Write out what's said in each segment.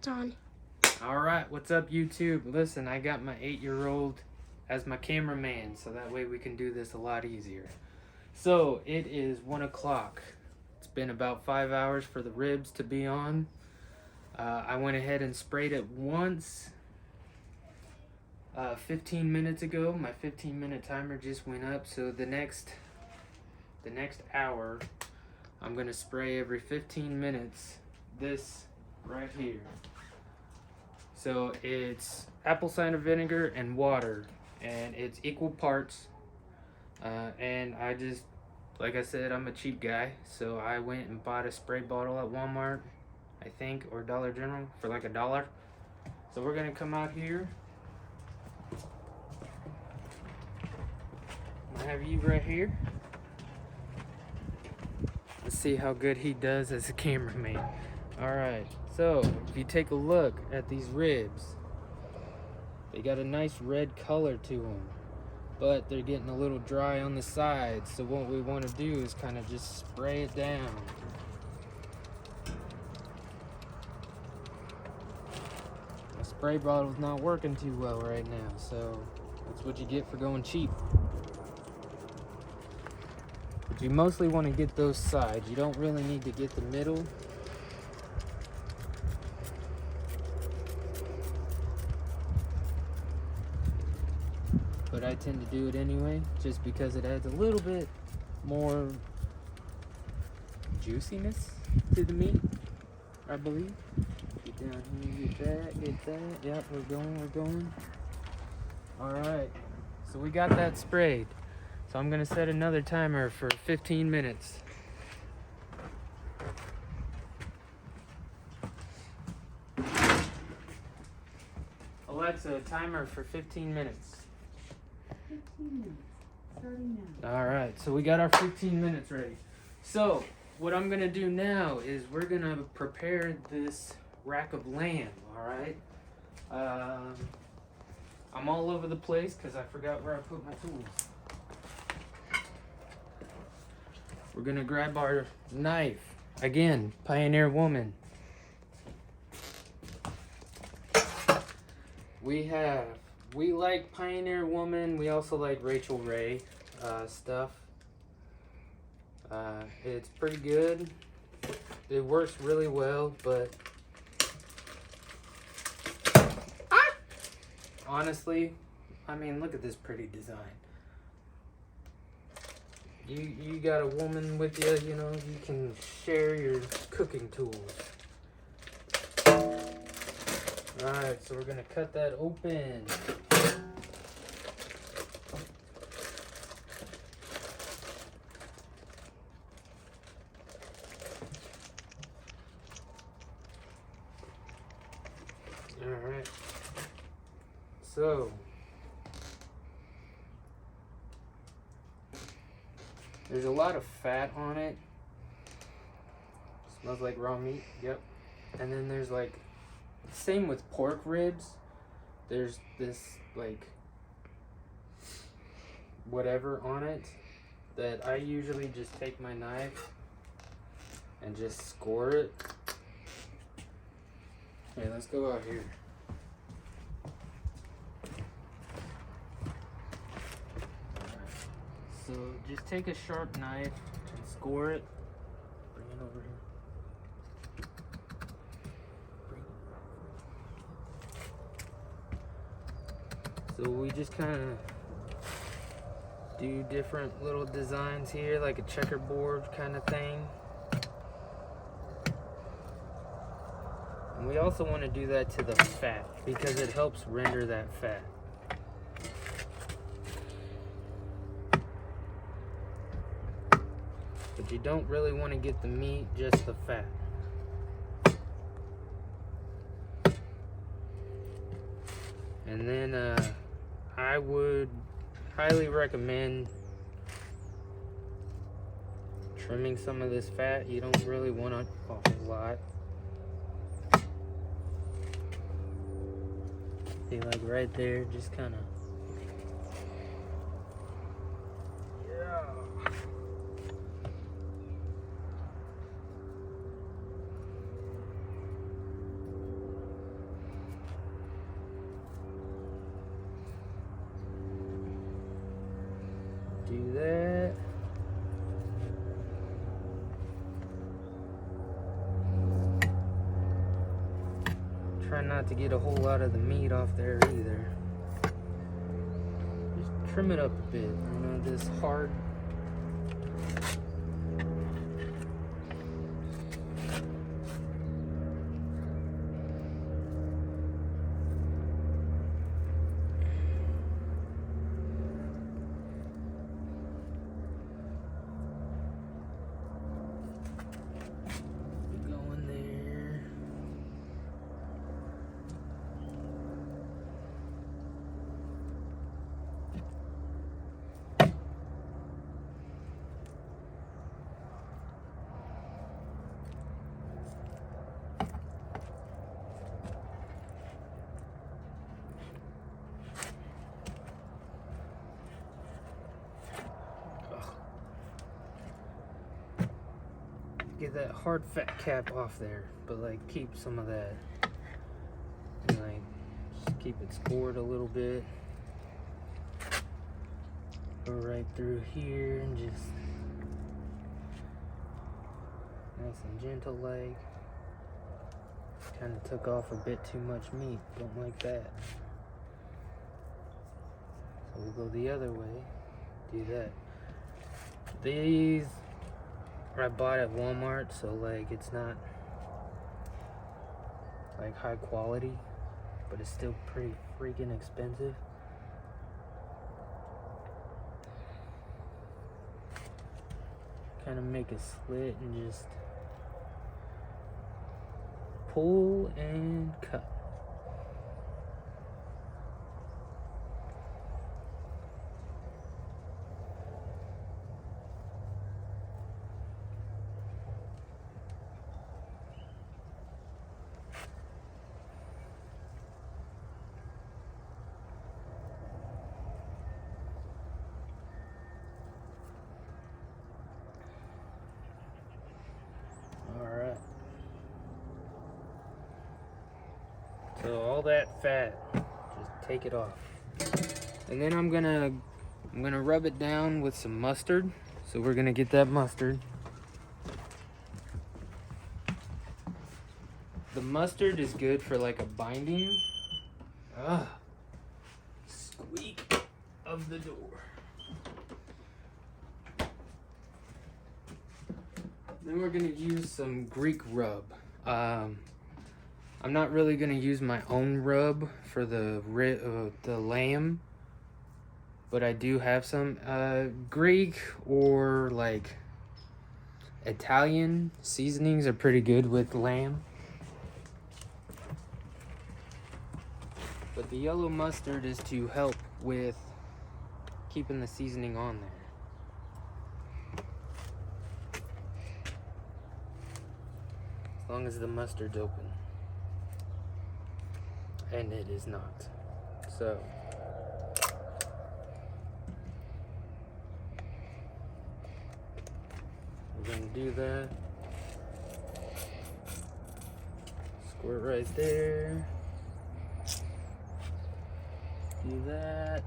It's on. Alright, what's up YouTube? Listen, I got my 8-year-old as my cameraman, so that way we can do this a lot easier. So, it is 1 o'clock. It's been about 5 hours for the ribs to be on. I went ahead and sprayed it once 15 minutes ago. My 15-minute timer just went up, so the next hour, I'm gonna spray every 15 minutes this right here. So it's apple cider vinegar and water, and it's equal parts. And I just, like I said, I'm a cheap guy, so I went and bought a spray bottle at Walmart, I think, or Dollar General for like $1. So we're gonna come out here. I have you right here. Let's see how good he does as a cameraman. Alright, so if you take a look at these ribs, they got a nice red color to them, but they're getting a little dry on the sides. So what we want to do is kind of just spray it down. My spray bottle's not working too well right now, so that's what you get for going cheap. But you mostly want to get those sides. You don't really need to get the middle. But I tend to do it anyway, just because it adds a little bit more juiciness to the meat, I believe. Get down here, get that. Yep, we're going. Alright, so we got that sprayed. So I'm gonna set another timer for 15 minutes. Alexa, timer for 15 minutes. 15 minutes, starting now. Alright, so we got our 15 minutes ready. So, what I'm gonna do now is we're gonna prepare this rack of lamb, alright? I'm all over the place because I forgot where I put my tools. We're gonna grab our knife. Again, Pioneer Woman. We like Pioneer Woman. We also like Rachel Ray stuff. It's pretty good. It works really well, but honestly, I mean, look at this pretty design. You got a woman with you, you know, you can share your cooking tools. Alright, so we're gonna cut that open. Alright. So there's a lot of fat on it. Smells like raw meat, yep. And then there's like, same with pork ribs. There's this like whatever on it that I usually just take my knife and just score it. Okay, let's go out here. So just take a sharp knife and score it. Bring it over here. So we just kind of do different little designs here, like a checkerboard kind of thing. And we also want to do that to the fat because it helps render that fat. But you don't really want to get the meat, just the fat. And then I would highly recommend trimming some of this fat. You don't really want a whole lot. See, like right there, just kind of. Yeah. do that. Try not to get a whole lot of the meat off there either. Just trim it up a bit, you know, this hard. Going there. Get that hard fat cap off there, but like keep some of that, and like just keep it scored a little bit. Go right through here and just nice and gentle, like. Kind of took off a bit too much meat, don't like that. So we'll go the other way, do that. These I bought at Walmart, so like it's not like high quality, but it's still pretty freaking expensive. Kind of make a slit and just pull and cut. So all that fat, just take it off. And then I'm gonna rub it down with some mustard. So we're gonna get that mustard. The mustard is good for like a binding. Squeak of the door. Then we're gonna use some Greek rub. I'm not really gonna use my own rub for the lamb, but I do have some. Greek or like Italian seasonings are pretty good with lamb. But the yellow mustard is to help with keeping the seasoning on there. As long as the mustard's open. And it is not. So we're gonna do that. Squirt right there. Do that.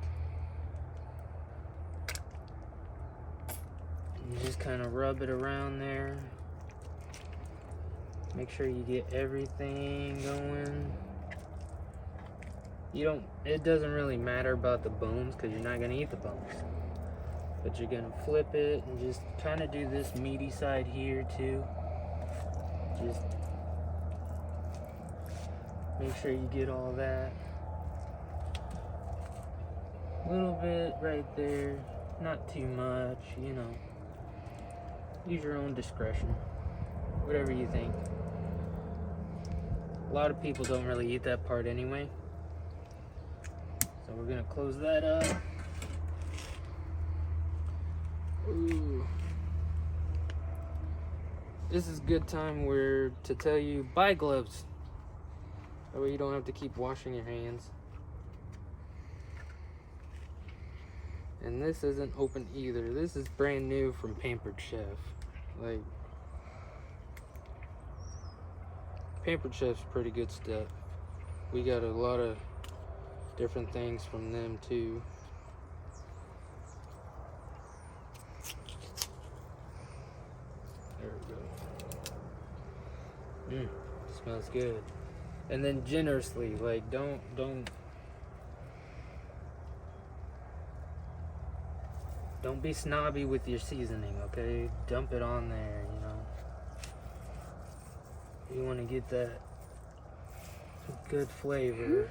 You just kind of rub it around there. Make sure you get everything going. It doesn't really matter about the bones because you're not gonna eat the bones. But you're gonna flip it and just kind of do this meaty side here too. Just make sure you get all that. A little bit right there, not too much, you know. Use your own discretion, whatever you think. A lot of people don't really eat that part anyway. So we're gonna close that up. Ooh. This is a good time to tell you buy gloves. That way you don't have to keep washing your hands. And this isn't open either. This is brand new from Pampered Chef. Like, Pampered Chef's pretty good stuff. We got a lot of different things from them too. Smells good. And then generously, like don't be snobby with your seasoning, okay? Dump it on there, you know. You want to get that good flavor.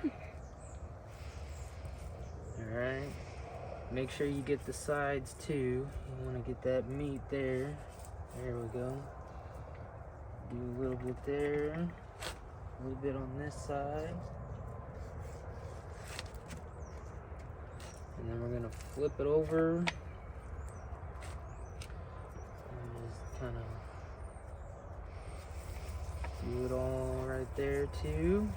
Alright. Make sure you get the sides too. You want to get that meat there. There we go. Do a little bit there. A little bit on this side. And then we're going to flip it over. And just kind of do it all right there too.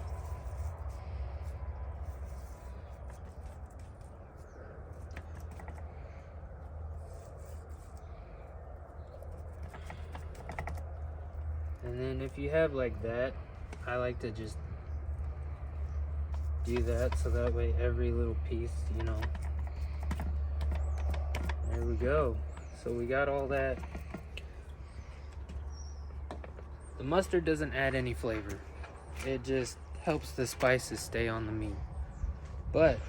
And then if you have like that, I like to just do that so that way every little piece, you know. There we go. So we got all that. The mustard doesn't add any flavor. It just helps the spices stay on the meat. But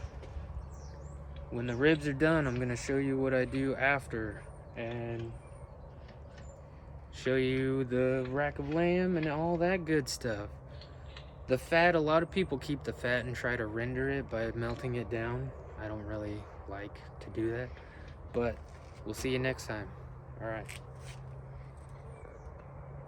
when the ribs are done, I'm gonna show you what I do after and show you the rack of lamb and all that good stuff. The fat, a lot of people keep the fat and try to render it by melting it down. I don't really like to do that, but we'll see you next time. All right.